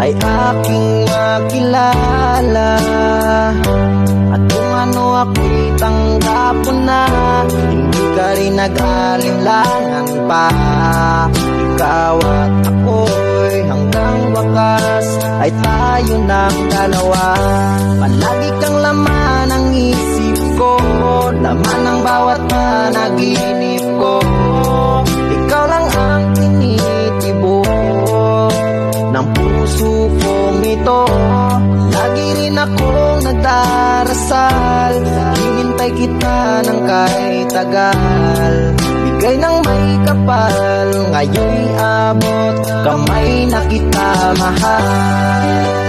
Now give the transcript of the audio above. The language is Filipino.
ay aking makilala. At kung ano ako'y tanggap mo na, hindi ka rin nag-alinlangan pa. Ikaw at ako'y hanggang wakas ay tayo ng dalawa. Palagi kang laman ng isip ko, laman ng bawat panaginip ko. Ikaw lang ang tinitibok ng puso kong ito. Lagi rin akong nagdarasal, hinintay kita ng kahit tagal. Bigay ng may kapal, ngayon'y abot kamay na kita mahal.